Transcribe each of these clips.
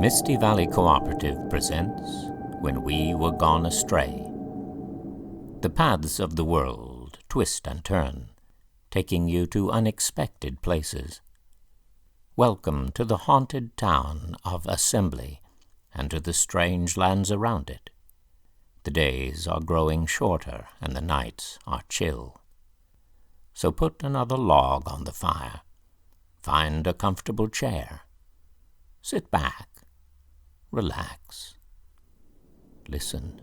Misty Valley Cooperative presents When We Were Gone Astray. The paths of the world twist and turn, taking you to unexpected places. Welcome to the haunted town of Assembly and to the strange lands around it. The days are growing shorter and the nights are chill. So put another log on the fire. Find a comfortable chair. Sit back. Relax. Listen.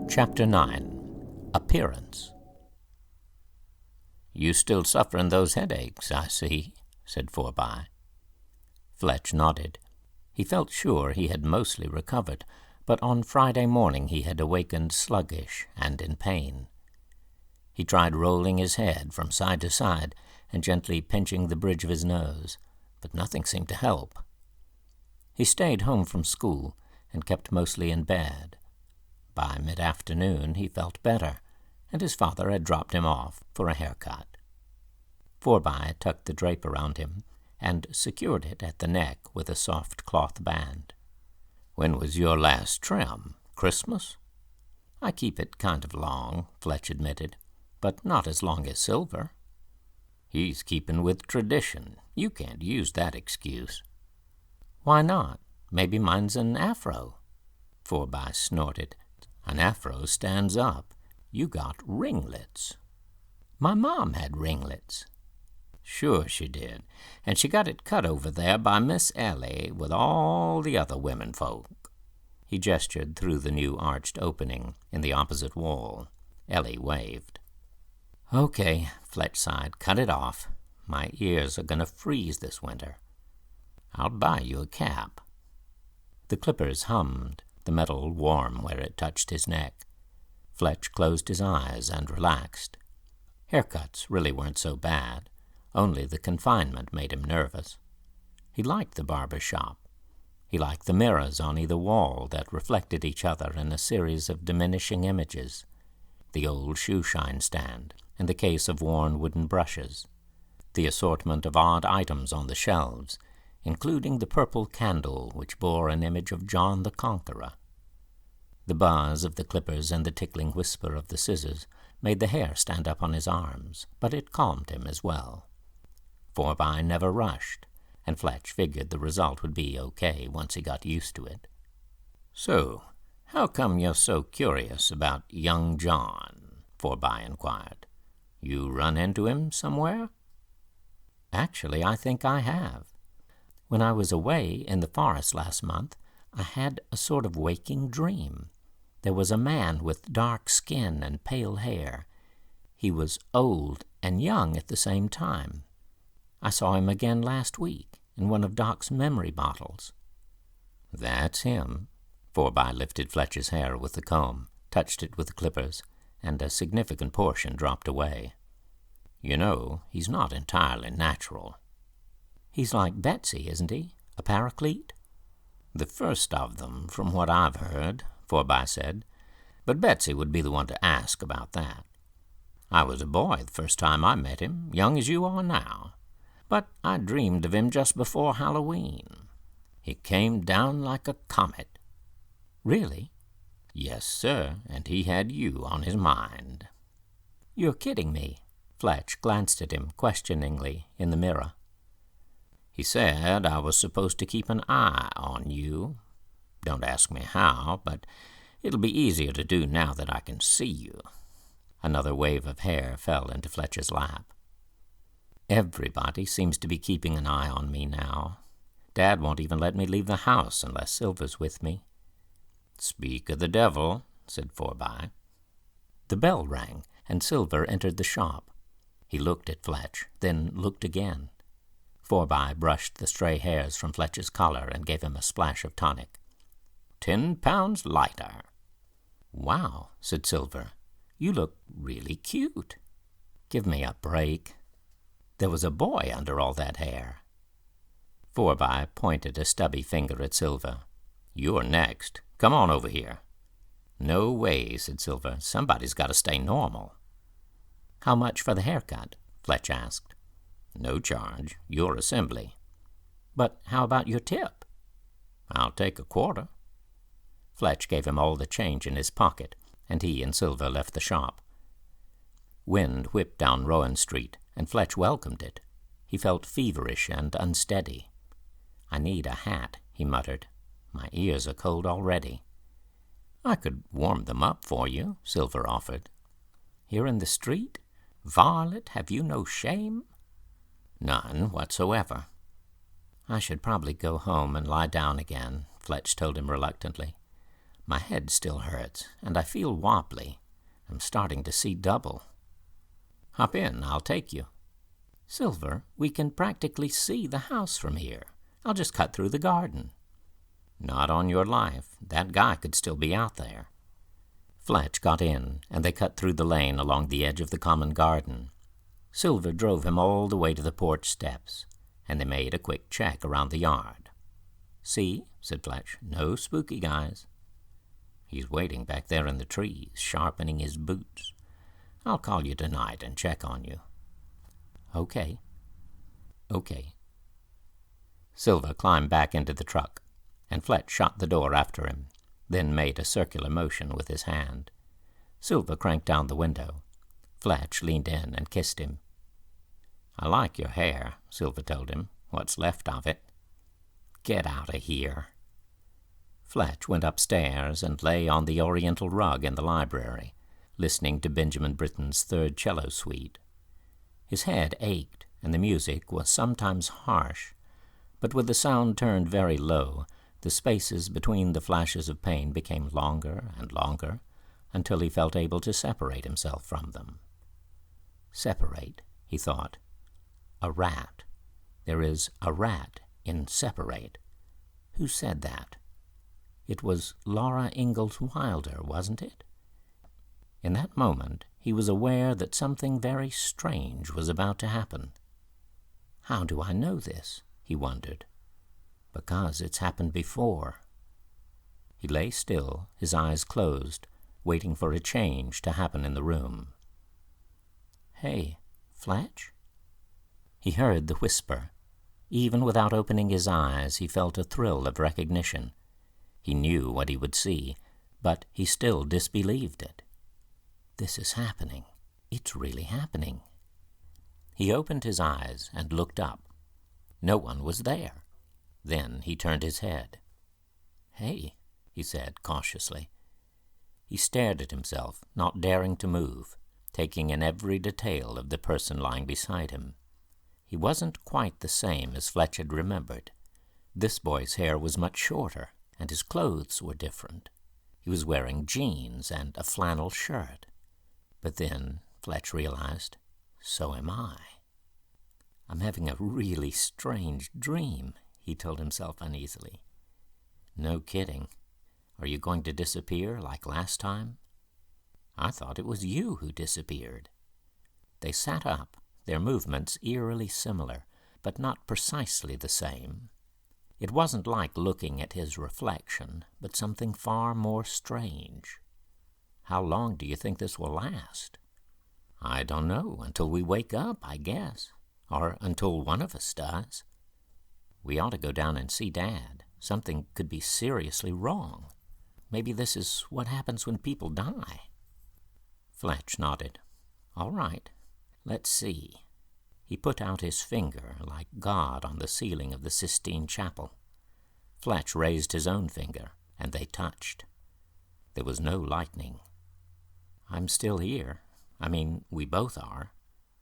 Chapter 9. Appearance. "You still sufferin' those headaches, I see," said Forby. Fletch nodded. He felt sure he had mostly recovered, but on Friday morning he had awakened sluggish and in pain. He tried rolling his head from side to side and gently pinching the bridge of his nose, but nothing seemed to help. He stayed home from school and kept mostly in bed. By mid-afternoon he felt better, and his father had dropped him off for a haircut. Forby tucked the drape around him and secured it at the neck with a soft cloth band. "When was your last trim? Christmas?" "I keep it kind of long," Fletch admitted, "but not as long as Silver." "He's keeping with tradition. You can't use that excuse." "Why not? Maybe mine's an afro." Forby snorted. "An afro stands up. You got ringlets." "My mom had ringlets." "Sure she did, and she got it cut over there by Miss Ellie with all the other women folk." He gestured through the new arched opening in the opposite wall. Ellie waved. "Okay," Fletch sighed, "cut it off. My ears are going to freeze this winter." "I'll buy you a cap." The clippers hummed, the metal warm where it touched his neck. Fletch closed his eyes and relaxed. Haircuts really weren't so bad. Only the confinement made him nervous. He liked the barber shop. He liked the mirrors on either wall that reflected each other in a series of diminishing images, the old shoe-shine stand, and the case of worn wooden brushes, the assortment of odd items on the shelves, including the purple candle which bore an image of John the Conqueror. The buzz of the clippers and the tickling whisper of the scissors made the hair stand up on his arms, but it calmed him as well. Forby never rushed, and Fletch figured the result would be okay once he got used to it. "So, how come you're so curious about young John?" Forby inquired. "You run into him somewhere?" "Actually, I think I have. When I was away in the forest last month, I had a sort of waking dream. There was a man with dark skin and pale hair. He was old and young at the same time. I saw him again last week in one of Doc's memory bottles." "That's him." Forby lifted Fletch's hair with the comb, touched it with the clippers, and a significant portion dropped away. "You know, he's not entirely natural." "He's like Betsy, isn't he? A paraclete?" "The first of them, from what I've heard," Forby said. "But Betsy would be the one to ask about that. I was a boy the first time I met him, young as you are now. But I dreamed of him just before Halloween. He came down like a comet." "Really?" "Yes, sir, and he had you on his mind." "You're kidding me." Fletch glanced at him questioningly in the mirror. "He said I was supposed to keep an eye on you. Don't ask me how, but it'll be easier to do now that I can see you." Another wave of hair fell into Fletcher's lap. "Everybody seems to be keeping an eye on me now. Dad won't even let me leave the house unless Silver's with me." "Speak of the devil," said Forby. The bell rang, and Silver entered the shop. He looked at Fletch, then looked again. Forby brushed the stray hairs from Fletch's collar and gave him a splash of tonic. 10 pounds lighter." "Wow," said Silver. "You look really cute." "Give me a break." There was a boy under all that hair. Forby pointed a stubby finger at Silver. "You're next. Come on over here." "No way," said Silver. "Somebody's got to stay normal." "How much for the haircut?" Fletch asked. "No charge. Your assembly." "But how about your tip?" "I'll take a quarter." Fletch gave him all the change in his pocket, and he and Silver left the shop. Wind whipped down Rowan Street, and Fletch welcomed it. He felt feverish and unsteady. "I need a hat," he muttered. "My ears are cold already." "I could warm them up for you," Silver offered. "Here in the street? Varlet, have you no shame?" "None whatsoever." "I should probably go home and lie down again," Fletch told him reluctantly. "My head still hurts, and I feel wobbly. I'm starting to see double." "Hop in, I'll take you." "Silver, we can practically see the house from here. I'll just cut through the garden." "Not on your life. That guy could still be out there." Fletch got in, and they cut through the lane along the edge of the common garden. Silver drove him all the way to the porch steps, and they made a quick check around the yard. "See," said Fletch, "no spooky guys." "He's waiting back there in the trees, sharpening his boots. I'll call you tonight and check on you." "Okay." "Okay." Silver climbed back into the truck, and Fletch shut the door after him, then made a circular motion with his hand. Silver cranked down the window. Fletch leaned in and kissed him. "I like your hair," Silver told him. "What's left of it." "Get out of here." Fletch went upstairs and lay on the oriental rug in the library, listening to Benjamin Britten's third cello suite. His head ached, and the music was sometimes harsh, but with the sound turned very low, the spaces between the flashes of pain became longer and longer, until he felt able to separate himself from them. Separate, he thought. A rat. There is a rat in separate. Who said that? It was Laura Ingalls Wilder, wasn't it? In that moment, he was aware that something very strange was about to happen. "How do I know this?" he wondered. "Because it's happened before." He lay still, his eyes closed, waiting for a change to happen in the room. "Hey, Fletch?" He heard the whisper. Even without opening his eyes, he felt a thrill of recognition. He knew what he would see, but he still disbelieved it. This is happening. It's really happening. He opened his eyes and looked up. No one was there. Then he turned his head. "Hey," he said cautiously. He stared at himself, not daring to move, taking in every detail of the person lying beside him. He wasn't quite the same as Fletch had remembered. This boy's hair was much shorter, and his clothes were different. He was wearing jeans and a flannel shirt. But then, Fletch realized, so am I. "I'm having a really strange dream," he told himself uneasily. "No kidding. Are you going to disappear like last time?" "I thought it was you who disappeared." They sat up, their movements eerily similar, but not precisely the same. It wasn't like looking at his reflection, but something far more strange. "How long do you think this will last?" "I don't know, until we wake up, I guess. Or until one of us does." "We ought to go down and see Dad. Something could be seriously wrong. Maybe this is what happens when people die." Fletch nodded. "All right. Let's see." He put out his finger, like God on the ceiling of the Sistine Chapel. Fletch raised his own finger, and they touched. There was no lightning. "I'm still here. I mean, we both are."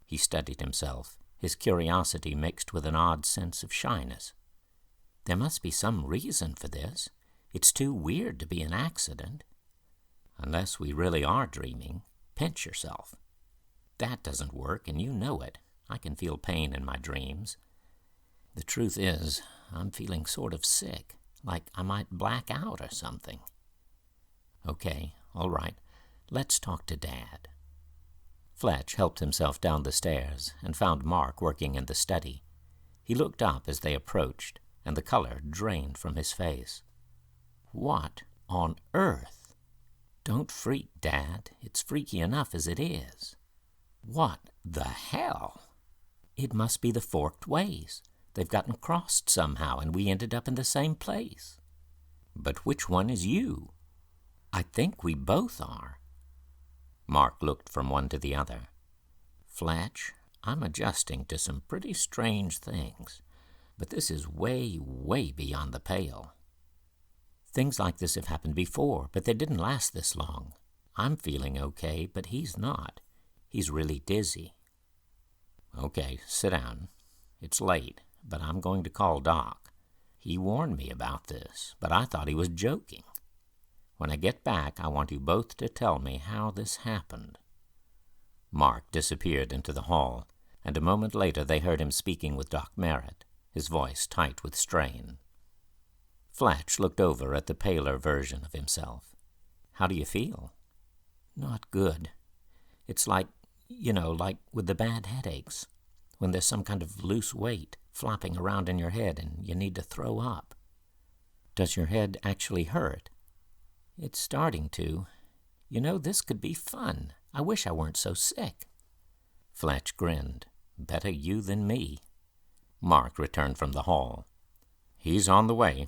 He studied himself, his curiosity mixed with an odd sense of shyness. "There must be some reason for this. It's too weird to be an accident." "Unless we really are dreaming. Pinch yourself." "That doesn't work, and you know it. I can feel pain in my dreams. The truth is, I'm feeling sort of sick, like I might black out or something." "Okay, all right. Let's talk to Dad." Fletch helped himself down the stairs and found Mark working in the study. He looked up as they approached, and the color drained from his face. What on earth? Don't freak, Dad. It's freaky enough as it is. What the hell? It must be the forked ways. They've gotten crossed somehow, and we ended up in the same place. But which one is you? I think we both are. Mark looked from one to the other. Fletch, I'm adjusting to some pretty strange things, but this is way, way beyond the pale. Things like this have happened before, but they didn't last this long. I'm feeling okay, but he's not. He's really dizzy. Okay, sit down. It's late, but I'm going to call Doc. He warned me about this, but I thought he was joking. When I get back, I want you both to tell me how this happened. Mark disappeared into the hall, and a moment later they heard him speaking with Doc Merritt, his voice tight with strain. Fletch looked over at the paler version of himself. How do you feel? Not good. It's like with the bad headaches, when there's some kind of loose weight flopping around in your head and you need to throw up. Does your head actually hurt? It's starting to. This could be fun. I wish I weren't so sick. Fletch grinned. Better you than me. Mark returned from the hall. He's on the way.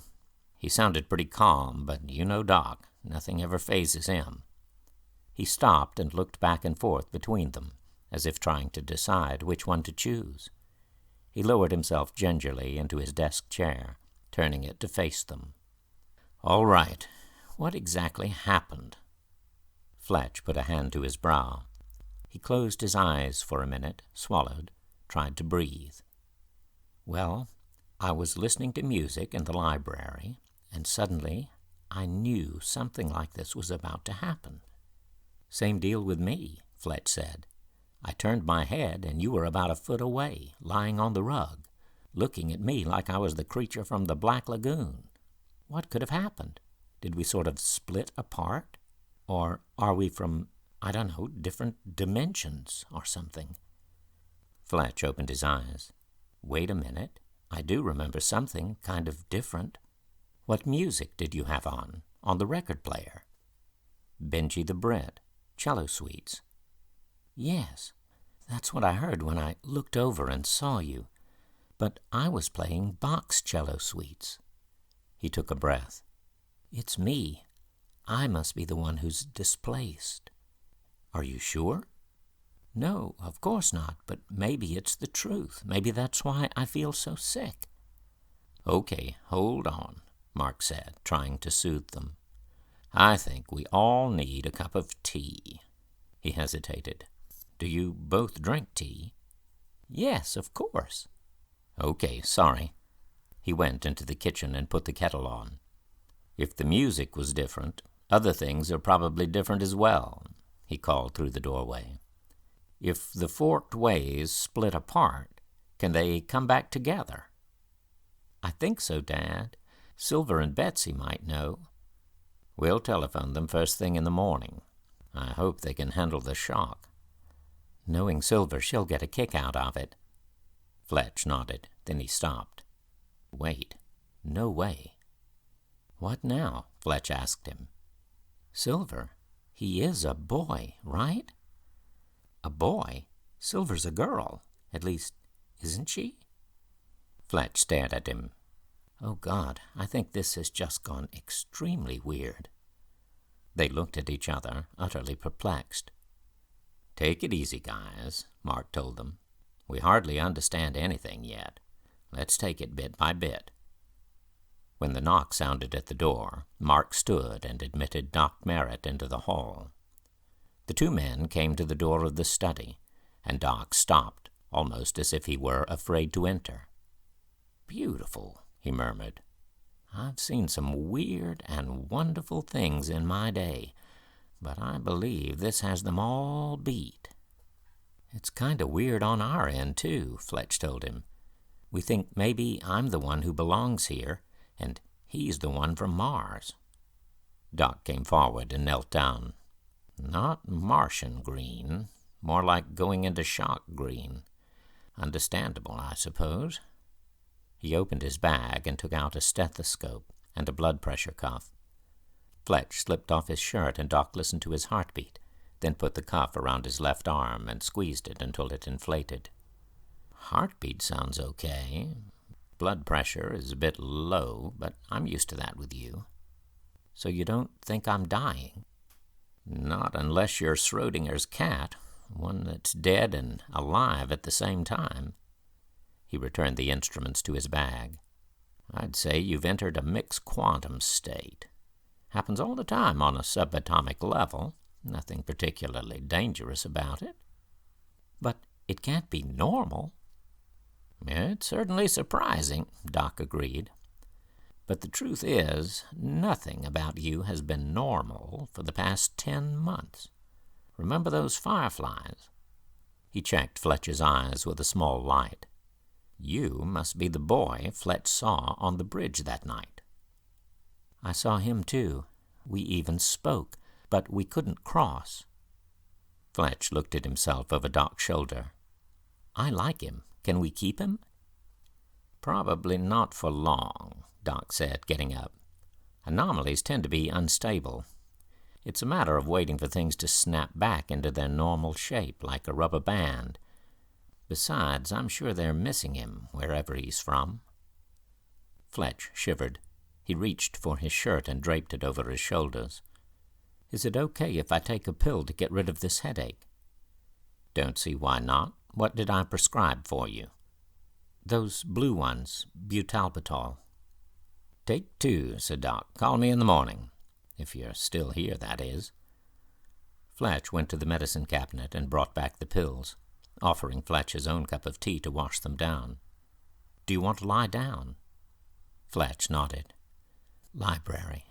He sounded pretty calm, but you know Doc. Nothing ever phases him. He stopped and looked back and forth between them, as if trying to decide which one to choose. He lowered himself gingerly into his desk chair, turning it to face them. All right. What exactly happened? Fletch put a hand to his brow. He closed his eyes for a minute, swallowed, tried to breathe. Well, I was listening to music in the library, and suddenly I knew something like this was about to happen. Same deal with me, Fletch said. I turned my head, and you were about a foot away, lying on the rug, looking at me like I was the creature from the Black Lagoon. What could have happened? Did we sort of split apart? Or are we from, different dimensions or something? Fletch opened his eyes. Wait a minute. I do remember something kind of different. What music did you have on the record player? Benji the Brit, cello suites. Yes, that's what I heard when I looked over and saw you. But I was playing Bach's cello suites. He took a breath. It's me. I must be the one who's displaced. Are you sure? No, of course not, but maybe it's the truth. Maybe that's why I feel so sick. Okay, hold on, Mark said, trying to soothe them. I think we all need a cup of tea. He hesitated. Do you both drink tea? Yes, of course. Okay, sorry. He went into the kitchen and put the kettle on. If the music was different, other things are probably different as well, he called through the doorway. If the forked ways split apart, can they come back together? I think so, Dad. Silver and Betsy might know. We'll telephone them first thing in the morning. I hope they can handle the shock. Knowing Silver, she'll get a kick out of it. Fletch nodded. Then he stopped. Wait. No way. What now? Fletch asked him. Silver, he is a boy, right? A boy? Silver's a girl. At least, isn't she? Fletch stared at him. Oh, God, I think this has just gone extremely weird. They looked at each other, utterly perplexed. Take it easy, guys, Mark told them. We hardly understand anything yet. Let's take it bit by bit. When the knock sounded at the door, Mark stood and admitted Doc Merritt into the hall. The two men came to the door of the study, and Doc stopped, almost as if he were afraid to enter. Beautiful, he murmured. I've seen some weird and wonderful things in my day, but I believe this has them all beat. It's kind of weird on our end, too, Fletch told him. We think maybe I'm the one who belongs here, and he's the one from Mars. Doc came forward and knelt down. Not Martian green, more like going into shock green. Understandable, I suppose. He opened his bag and took out a stethoscope and a blood pressure cuff. Fletch slipped off his shirt, and Doc listened to his heartbeat, then put the cuff around his left arm and squeezed it until it inflated. Heartbeat sounds okay. Blood pressure is a bit low, but I'm used to that with you. So you don't think I'm dying? Not unless you're Schrodinger's cat, one that's dead and alive at the same time. He returned the instruments to his bag. I'd say you've entered a mixed quantum state. Happens all the time on a subatomic level. Nothing particularly dangerous about it. But it can't be normal. It's certainly surprising, Doc agreed. But the truth is, nothing about you has been normal for the past 10 months. Remember those fireflies? He checked Fletch's eyes with a small light. You must be the boy Fletch saw on the bridge that night. I saw him too. We even spoke, but we couldn't cross. Fletch looked at himself over Doc's shoulder. I like him. Can we keep him? Probably not for long, Doc said, getting up. Anomalies tend to be unstable. It's a matter of waiting for things to snap back into their normal shape, like a rubber band. Besides, I'm sure they're missing him, wherever he's from. Fletch shivered. He reached for his shirt and draped it over his shoulders. Is it okay if I take a pill to get rid of this headache? Don't see why not. What did I prescribe for you? Those blue ones, butalbital. Take 2, said Doc. Call me in the morning. If you're still here, that is. Fletch went to the medicine cabinet and brought back the pills, offering Fletch his own cup of tea to wash them down. Do you want to lie down? Fletch nodded. Library.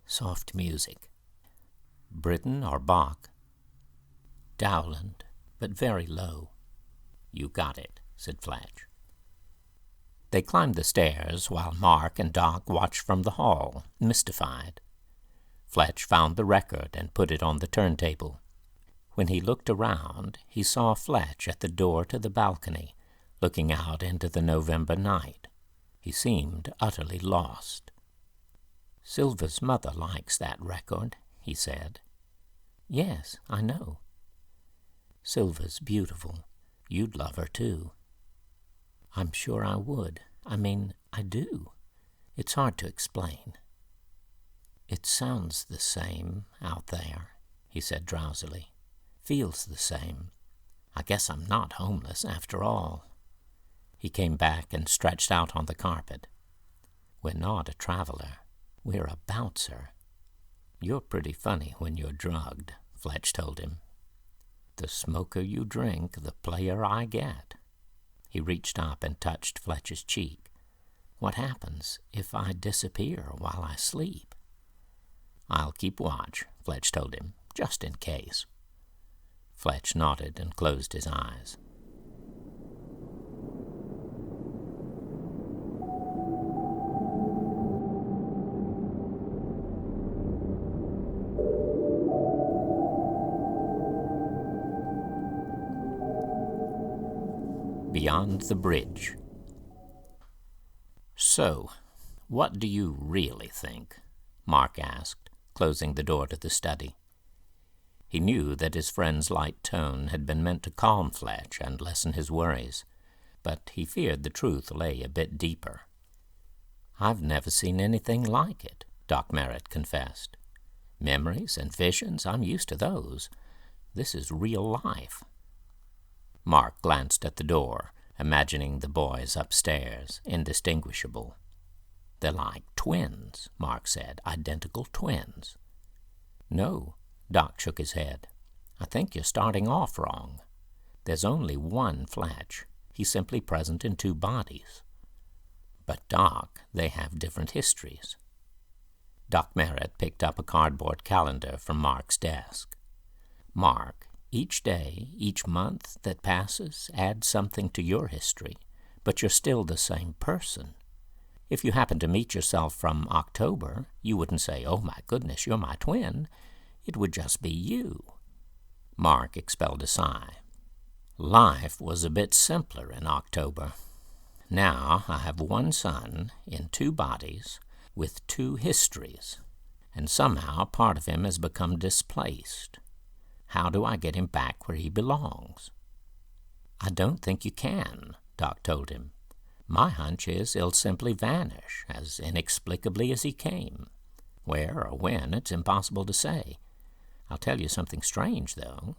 Soft music. Britten or Bach? Dowland, but very low. You got it, said Fletch. They climbed the stairs while Mark and Doc watched from the hall, mystified. Fletch found the record and put it on the turntable. When he looked around, he saw Fletch at the door to the balcony, looking out into the November night. He seemed utterly lost. Silva's mother likes that record, he said. Yes, I know. Silva's beautiful. You'd love her, too. I'm sure I would. I mean, I do. It's hard to explain. It sounds the same out there, he said drowsily. Feels the same. I guess I'm not homeless after all. He came back and stretched out on the carpet. We're not a traveler. We're a bouncer. You're pretty funny when you're drugged, Fletch told him. The smoker you drink, the player I get. He reached up and touched Fletch's cheek. What happens if I disappear while I sleep? I'll keep watch, Fletch told him, just in case. Fletch nodded and closed his eyes. Beyond the bridge. So, what do you really think? Mark asked, closing the door to the study. He knew that his friend's light tone had been meant to calm Fletch and lessen his worries, but he feared the truth lay a bit deeper. I've never seen anything like it, Doc Merritt confessed. Memories and visions, I'm used to those. This is real life. Mark glanced at the door, imagining the boys upstairs, indistinguishable. They're like twins, Mark said, identical twins. No, Doc shook his head. I think you're starting off wrong. There's only one Fletch. He's simply present in 2 bodies. But, Doc, they have different histories. Doc Merritt picked up a cardboard calendar from Mark's desk. Mark, each day, each month that passes adds something to your history, but you're still the same person. If you happen to meet yourself from October, you wouldn't say, oh my goodness, you're my twin. It would just be you. Mark expelled a sigh. Life was a bit simpler in October. Now I have one son in 2 bodies with 2 histories, and somehow part of him has become displaced. How do I get him back where he belongs?" "I don't think you can," Doc told him. "My hunch is he'll simply vanish as inexplicably as he came. Where or when, it's impossible to say. I'll tell you something strange, though.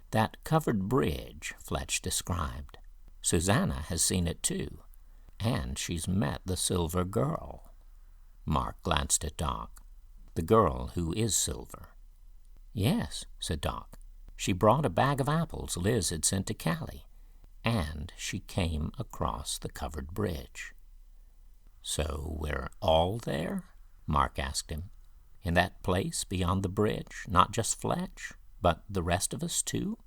That covered bridge Fletch described. Susanna has seen it too, and she's met the silver girl." Mark glanced at Doc. "The girl who is silver." "Yes," said Doc. "She brought a bag of apples Liz had sent to Callie, and she came across the covered bridge." "So we're all there?" Mark asked him. "In that place beyond the bridge, not just Fletch, but the rest of us too?"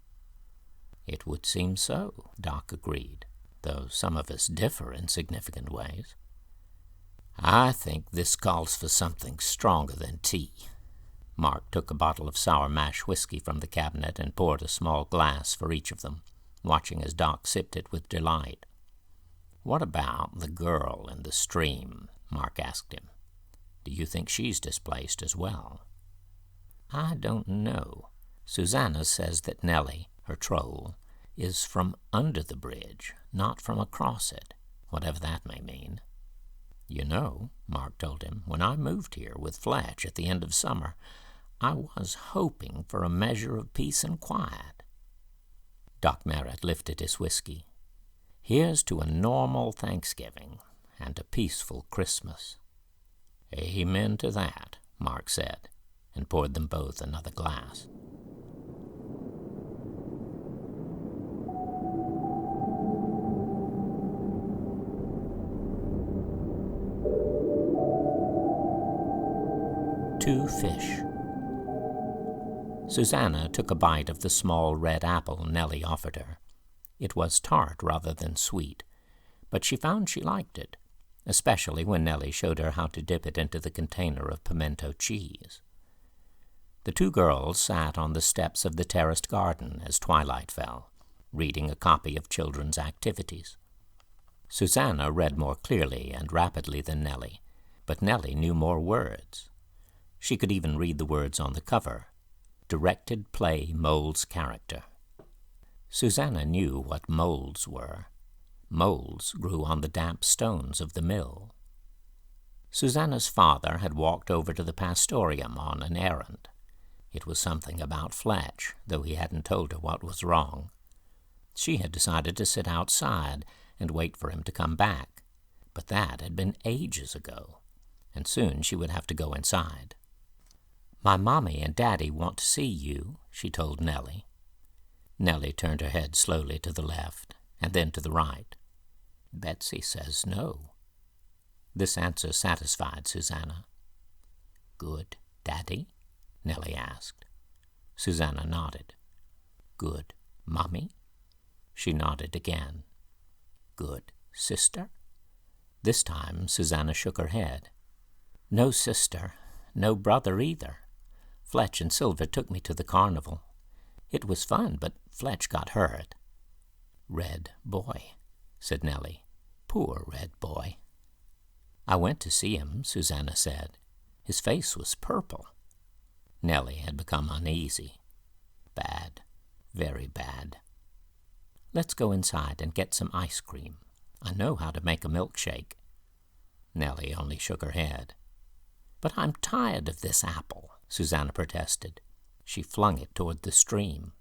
"It would seem so," Doc agreed, "though some of us differ in significant ways." "I think this calls for something stronger than tea." Mark took a bottle of sour mash whiskey from the cabinet and poured a small glass for each of them, watching as Doc sipped it with delight. "What about the girl in the stream?" Mark asked him. "Do you think she's displaced as well?" "I don't know. Susanna says that Nellie, her troll, is from under the bridge, not from across it, whatever that may mean." "You know," Mark told him, "when I moved here with Fletch at the end of summer, I was hoping for a measure of peace and quiet." Doc Merritt lifted his whiskey. "Here's to a normal Thanksgiving and a peaceful Christmas." "Amen to that," Mark said, and poured them both another glass. Two fish. Susanna took a bite of the small red apple Nellie offered her. It was tart rather than sweet, but she found she liked it, especially when Nellie showed her how to dip it into the container of pimento cheese. The two girls sat on the steps of the terraced garden as twilight fell, reading a copy of Children's Activities. Susanna read more clearly and rapidly than Nellie, but Nellie knew more words. She could even read the words on the cover. Directed play molds character. Susanna knew what molds were. Molds grew on the damp stones of the mill. Susanna's father had walked over to the pastorium on an errand. It was something about Fletch, though he hadn't told her what was wrong. She had decided to sit outside and wait for him to come back, but that had been ages ago, and soon she would have to go inside. "My mommy and daddy want to see you," she told Nellie. Nellie turned her head slowly to the left and then to the right. "Betsy says no." This answer satisfied Susanna. "Good, Daddy?" Nellie asked. Susanna nodded. "Good, Mommy?" She nodded again. "Good, Sister?" This time Susanna shook her head. "No sister, no brother either. Fletch and Silver took me to the carnival. It was fun, but Fletch got hurt." "Red boy," said Nellie. "Poor red boy." "I went to see him," Susanna said. "His face was purple." Nellie had become uneasy. "Bad, very bad." "Let's go inside and get some ice cream. I know how to make a milkshake." Nellie only shook her head. "But I'm tired of this apple," Susanna protested. She flung it toward the stream.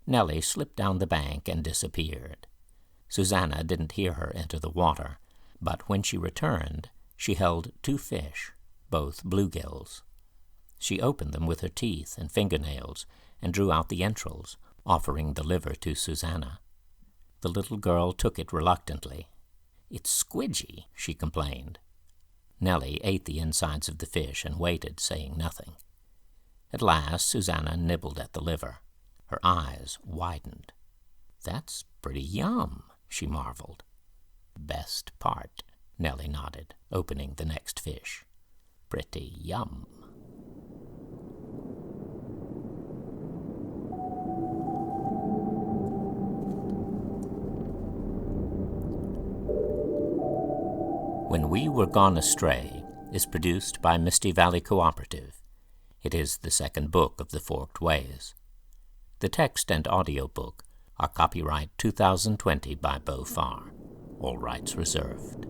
Nellie slipped down the bank and disappeared. Susanna didn't hear her enter the water, but when she returned, she held two fish, both bluegills. She opened them with her teeth and fingernails and drew out the entrails, offering the liver to Susanna. The little girl took it reluctantly. "It's squidgy," she complained. Nellie ate the insides of the fish and waited, saying nothing. At last Susanna nibbled at the liver. Her eyes widened. "That's pretty yum," she marveled. "Best part," Nellie nodded, opening the next fish. "Pretty yum." When We Were Gone Astray is produced by Misty Valley Cooperative. It is the second book of the Forked Ways. The text and audiobook are copyright 2020 by Beau Farr. All rights reserved.